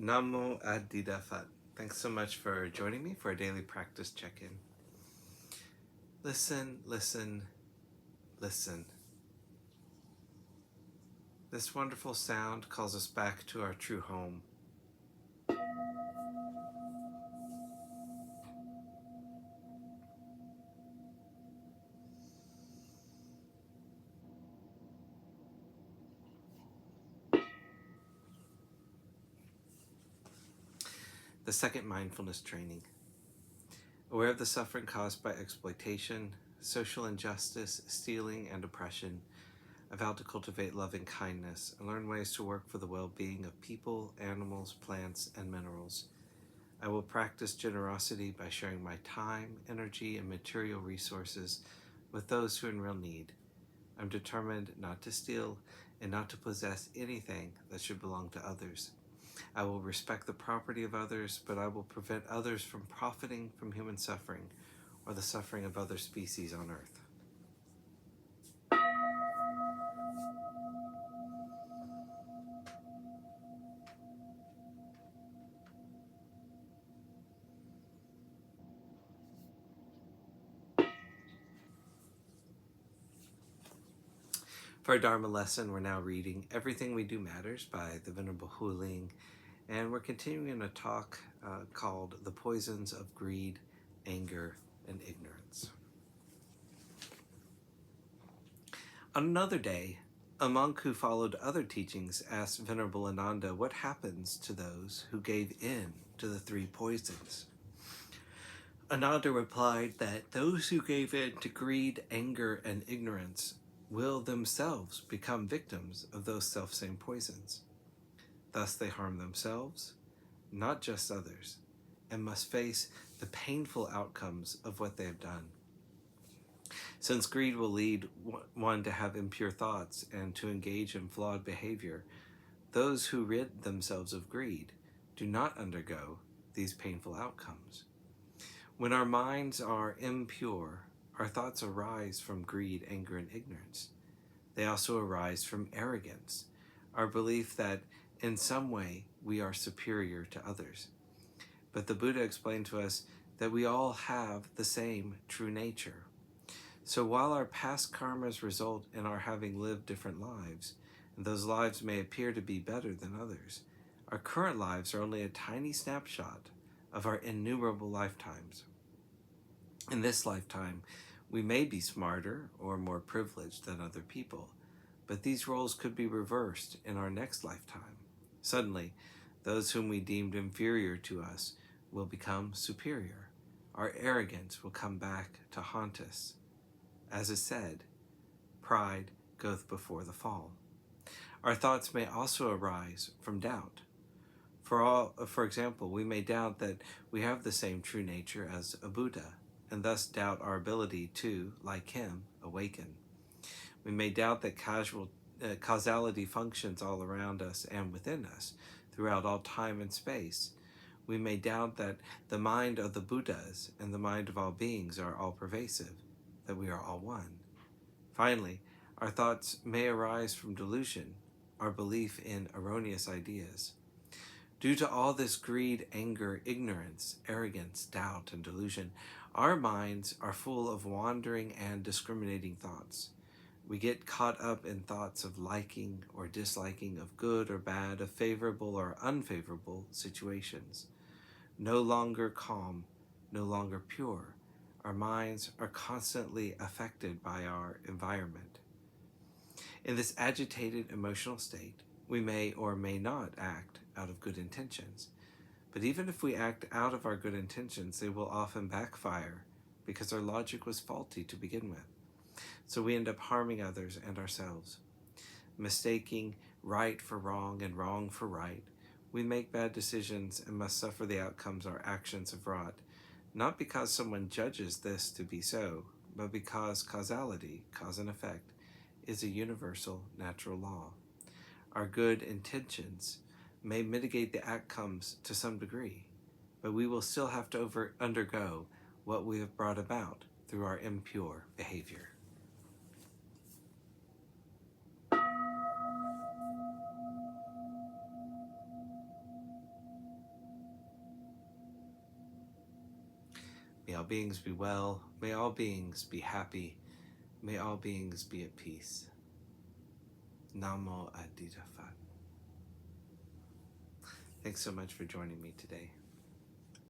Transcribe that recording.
Namo Phat. Thanks so much for joining me for a daily practice check-in. Listen, listen, listen. This wonderful sound calls us back to our true home. The second mindfulness training. Aware of the suffering caused by exploitation, social injustice, stealing, and oppression, I vow to cultivate loving kindness and learn ways to work for the well-being of people, animals, plants, and minerals. I will practice generosity by sharing my time, energy, and material resources with those who are in real need. I'm determined not to steal and not to possess anything that should belong to others. I will respect the property of others, but I will prevent others from profiting from human suffering or the suffering of other species on earth. For our Dharma lesson, we're now reading Everything We Do Matters by the Venerable Wuling, and we're continuing a talk called The Poisons of Greed, Anger, and Ignorance. On another day, a monk who followed other teachings asked Venerable Ananda what happens to those who gave in to the three poisons. Ananda replied that those who gave in to greed, anger, and ignorance will themselves become victims of those selfsame poisons. Thus they harm themselves, not just others, and must face the painful outcomes of what they have done. Since greed will lead one to have impure thoughts and to engage in flawed behavior, those who rid themselves of greed do not undergo these painful outcomes. When our minds are impure, our thoughts arise from greed, anger, and ignorance. They also arise from arrogance, our belief that in some way we are superior to others. But the Buddha explained to us that we all have the same true nature. So while our past karmas result in our having lived different lives, and those lives may appear to be better than others, our current lives are only a tiny snapshot of our innumerable lifetimes. In this lifetime, we may be smarter or more privileged than other people, but these roles could be reversed in our next lifetime. Suddenly, those whom we deemed inferior to us will become superior. Our arrogance will come back to haunt us. As is said, pride goeth before the fall. Our thoughts may also arise from doubt. For example, we may doubt that we have the same true nature as a Buddha, and thus doubt our ability to, like him, awaken. We may doubt that causality functions all around us and within us, throughout all time and space. We may doubt that the mind of the Buddhas and the mind of all beings are all pervasive, that we are all one. Finally, our thoughts may arise from delusion, our belief in erroneous ideas. Due to all this greed, anger, ignorance, arrogance, doubt, and delusion, our minds are full of wandering and discriminating thoughts. We get caught up in thoughts of liking or disliking, of good or bad, of favorable or unfavorable situations. No longer calm, no longer pure, our minds are constantly affected by our environment. In this agitated emotional state, we may or may not act out of good intentions. But even if we act out of our good intentions, they will often backfire because our logic was faulty to begin with. So we end up harming others and ourselves. Mistaking right for wrong and wrong for right, we make bad decisions and must suffer the outcomes our actions have wrought, not because someone judges this to be so, but because causality, cause and effect, is a universal natural law. Our good intentions may mitigate the outcomes to some degree, but we will still have to undergo what we have brought about through our impure behavior. May all beings be well. May all beings be happy. May all beings be at peace. Namo Adida Phat. Thanks so much for joining me today.